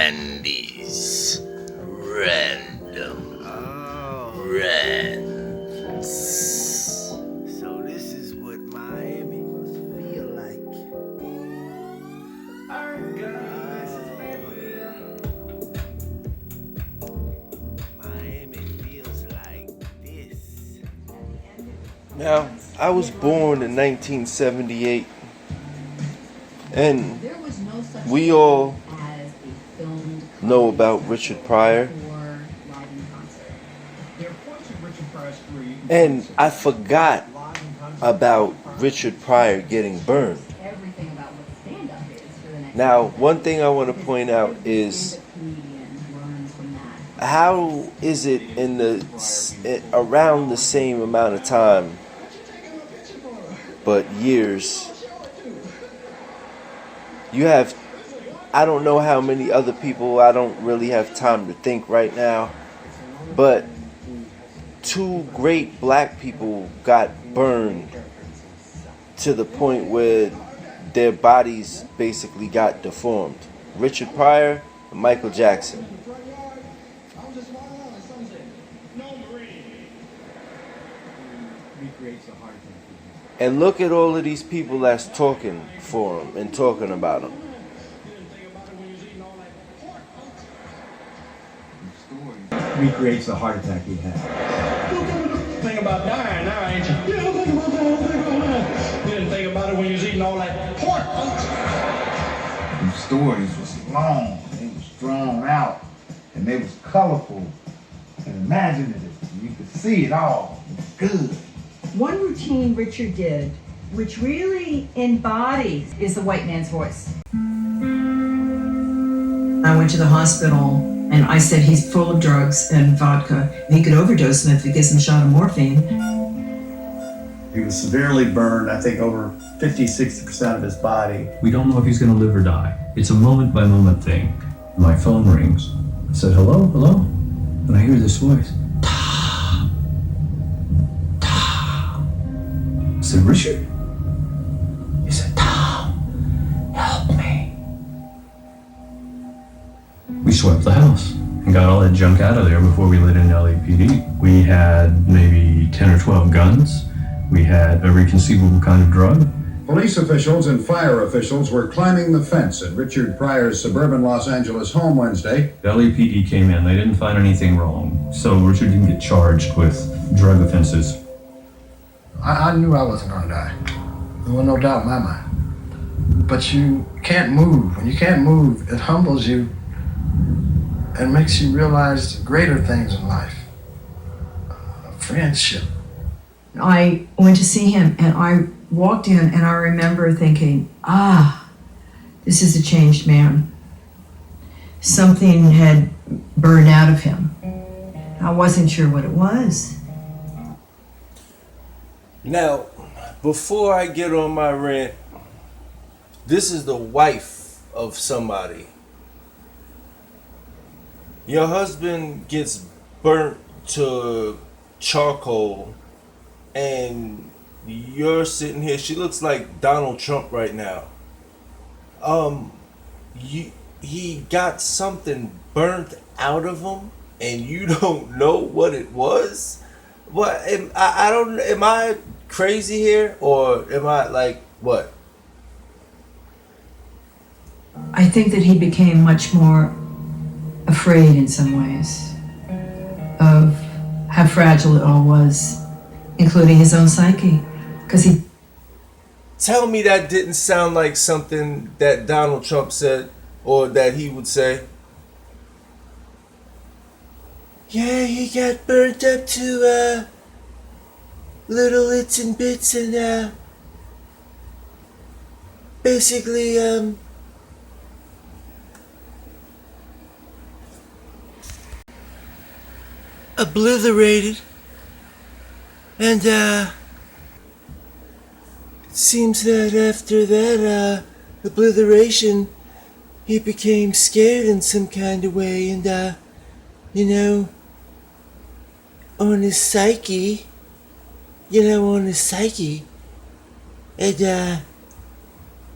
Randy's Random Rants. So this is what Miami must feel like. Miami feels like this. Now, I was born in 1978, and we all know about Richard Pryor. And I forgot about Richard Pryor getting burned. Now, one thing I want to point out is, how is it in around the same amount of time, but years, you have, I don't know how many other people, I don't really have time to think right now, but two great black people got burned to the point where their bodies basically got deformed. Richard Pryor and Michael Jackson. And look at all of these people that's talking for him and talking about him. Recreates the heart attack he had. Think about dying now, ain't you? Yeah, think about that. You didn't think about it when you was eating all that pork. The stories was long, they was drawn out, and they was colorful and imaginative. You could see it all. It was good. One routine Richard did, which really embodies, is the white man's voice. I went to the hospital and I said, he's full of drugs and vodka. He could overdose him if he gets him a shot of morphine. He was severely burned, I think over 50-60% of his body. We don't know if he's going to live or die. It's a moment-by-moment thing. My phone rings. I said, hello, hello? And I hear this voice. Ta, ta. I said, Richard? He said, Tom, help me. We swept the house and got all that junk out of there before we let in LAPD. We had maybe 10 or 12 guns. We had every conceivable kind of drug. Police officials and fire officials were climbing the fence at Richard Pryor's suburban Los Angeles home Wednesday. The LAPD came in. They didn't find anything wrong. So Richard didn't get charged with drug offenses. I knew I wasn't going to die. There was no doubt in my mind. But you can't move. When you can't move, it humbles you and makes you realize the greater things in life. Friendship. I went to see him and I walked in and I remember thinking, this is a changed man. Something had burned out of him. I wasn't sure what it was. Now, before I get on my rant, this is the wife of somebody. Your husband gets burnt to charcoal and you're sitting here. She looks like Donald Trump right now. He got something burnt out of him and you don't know what it was? What? I don't, am I crazy here or am I like, what? I think that he became much more afraid in some ways of how fragile it all was, including his own psyche. Because he... Tell me that didn't sound like something that Donald Trump said or that he would say. Yeah, he got burnt up to little bits and bits and basically obliterated. And it seems that after that obliteration, he became scared in some kind of way, and on his psyche, and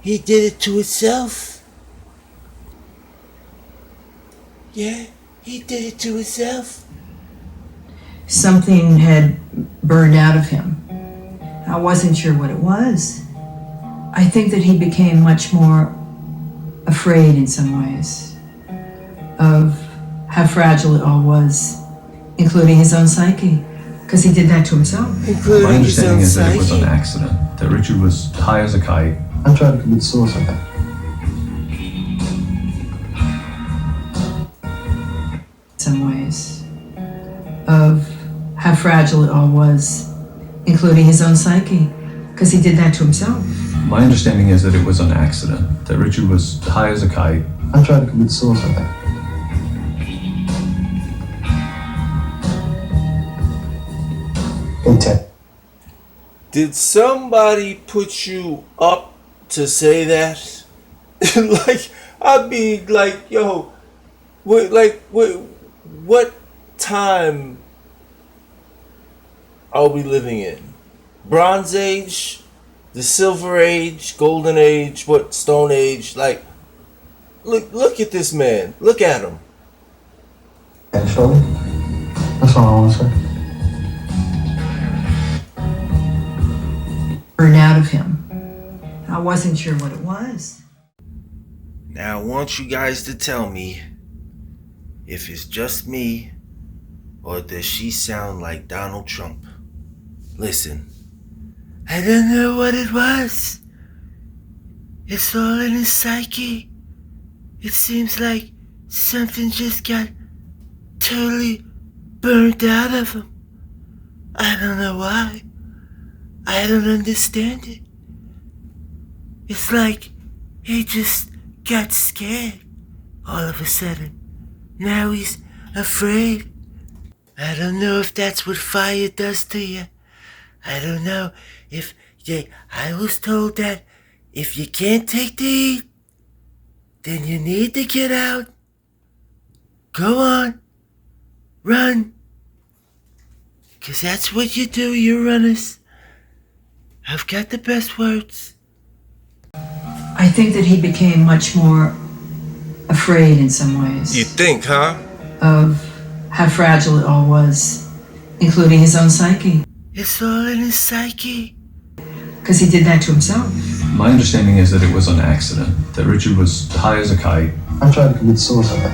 he did it to himself. Yeah, he did it to himself. Something had burned out of him. I wasn't sure what it was. I think that he became much more afraid in some ways of how fragile it all was, including his own psyche, because he did that to himself. My understanding is that it was an accident, that Richard was high as a kite. I tried to commit suicide. Some ways of how fragile it all was, including his own psyche, because he did that to himself. My understanding is that it was an accident, that Richard was high as a kite. I tried to commit suicide. Did somebody put you up to say that? Like, I'd be like, yo, what time are we living in? Bronze Age? The Silver Age? Golden Age? What? Stone Age? Like, look at this man. Look at him. Actually, that's all I want to say. Burned out of him. I wasn't sure what it was. Now I want you guys to tell me if it's just me or does she sound like Donald Trump. Listen. I don't know what it was. It's all in his psyche. It seems like something just got totally burned out of him. I don't know why. I don't understand it. It's like he just got scared all of a sudden. Now he's afraid. I don't know if that's what fire does to you. I don't know if I was told that if you can't take the heat, then you need to get out. Go on. Run. 'Cause that's what you do, you runners. I've got the best words. I think that he became much more afraid in some ways. You think, huh? Of how fragile it all was, including his own psyche, It's all in his psyche. because he did that to himself. My understanding is that it was an accident, that Richard was high as a kite. I tried to commit suicide.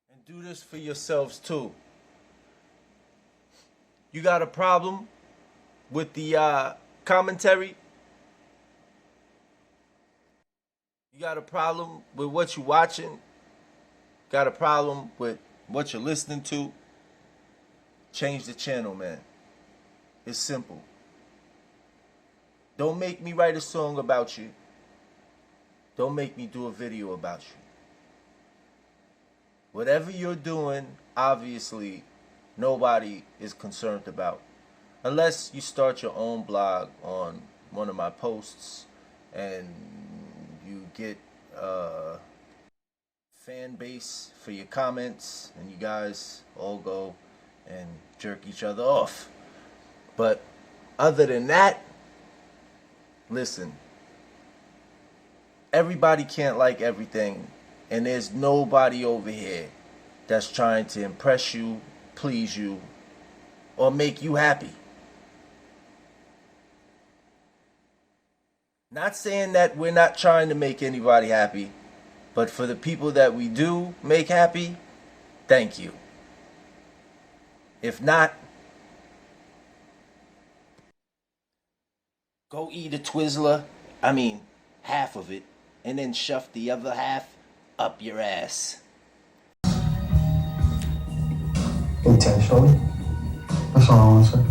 And do this for yourselves too. You got a problem with the commentary? You got a problem with what you're watching? Got a problem with what you're listening to? Change the channel, man. It's simple. Don't make me write a song about you. Don't make me do a video about you. Whatever you're doing, obviously, nobody is concerned about. Unless you start your own blog on one of my posts and you get a fan base for your comments and you guys all go and jerk each other off. But other than that, listen, everybody can't like everything, and there's nobody over here that's trying to impress you, please you, or make you happy. Not saying that we're not trying to make anybody happy, but for the people that we do make happy, thank you. If not, go eat a Twizzler, half of it, and then shove the other half up your ass. Intentionally. That's all I want to say.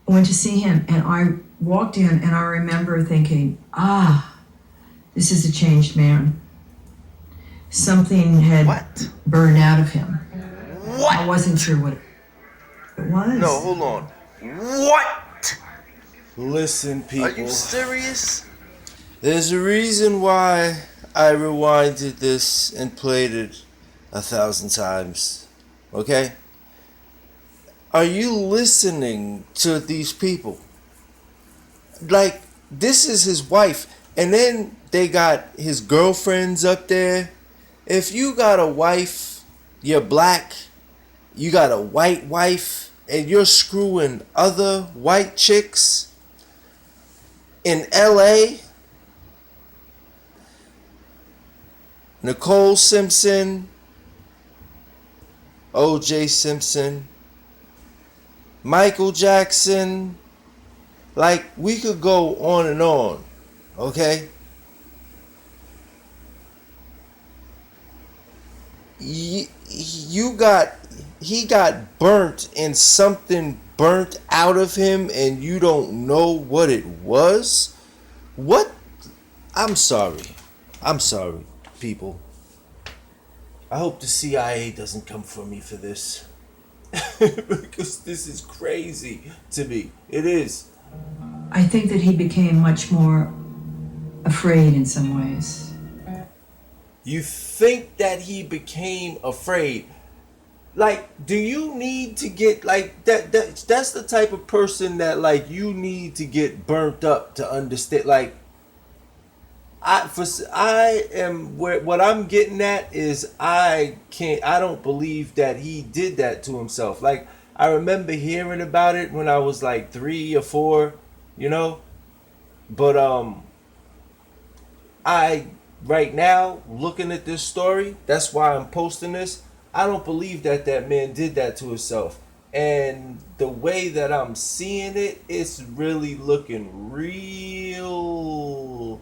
I went to see him, and I walked in, and I remember thinking, this is a changed man. Something had burned out of him. What? I wasn't sure what it was. No, hold on. What? Listen, people. Are you serious? There's a reason why I rewinded this and played it 1,000 times. Okay? Are you listening to these people? Like, this is his wife. And then they got his girlfriends up there. If you got a wife, you're black, you got a white wife, and you're screwing other white chicks in LA, Nicole Simpson, O.J. Simpson, Michael Jackson, like, we could go on and on, okay? He got burnt and something burnt out of him and you don't know what it was? What? I'm sorry, people. I hope the CIA doesn't come for me for this. Because this is crazy to me. It is. I think that he became much more afraid in some ways. You think that he became afraid? Like, do you need to get like that? That's the type of person that, like, you need to get burnt up to understand. Like, what I'm getting at is I don't believe that he did that to himself. Like, I remember hearing about it when I was like 3 or 4, you know. But right now, looking at this story, that's why I'm posting this. I don't believe that man did that to himself. And the way that I'm seeing it, it's really looking real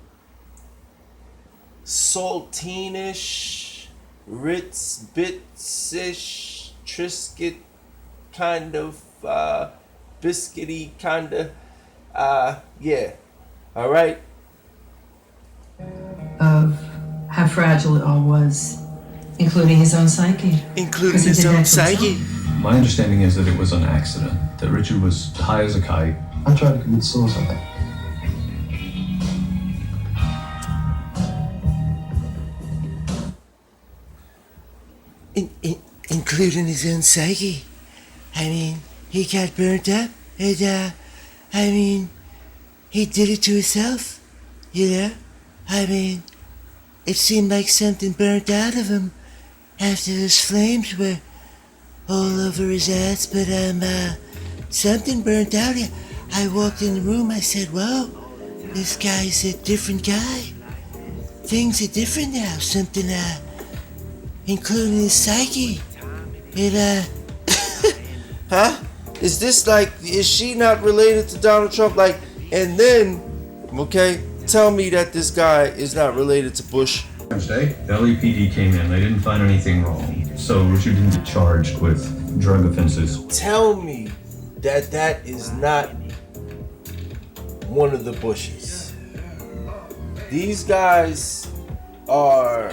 saltinish, Ritz Bits-ish, Triscuit kind of, biscuity kind of, yeah. All right. Of how fragile it all was, including his own psyche. My understanding is that it was an accident, that Richard was high as a kite. I tried to commit suicide. Including his own psyche. I mean, he got burnt up, and I mean, he did it to himself, you know? I mean, it seemed like something burnt out of him after those flames were all over his ass, but something burnt out. I walked in the room, I said, whoa, this guy's a different guy. Things are different now, something, including his psyche. It, Huh? Is this like, is she not related to Donald Trump? Like, and then, okay, tell me that this guy is not related to Bush. Wednesday. The LAPD came in, they didn't find anything wrong. So Richard didn't get charged with drug offenses. Tell me that is not one of the Bushes. These guys are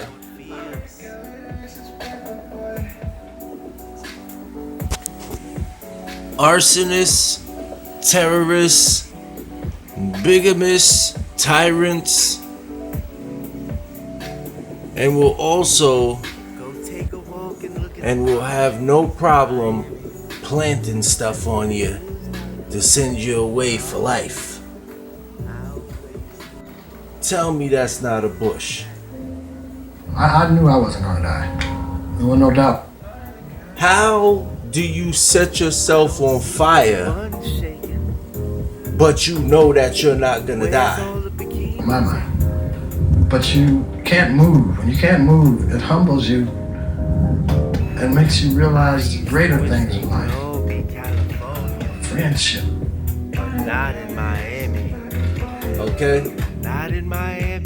arsonists, terrorists, bigamists, tyrants, and will have no problem planting stuff on you to send you away for life. Tell me that's not a Bush. I knew I wasn't gonna die. There was no doubt. How do you set yourself on fire, but you know that you're not gonna die? My mind. But you can't move. When you can't move, it humbles you and makes you realize greater things in life. Friendship. Not in Miami. Okay? Not in Miami.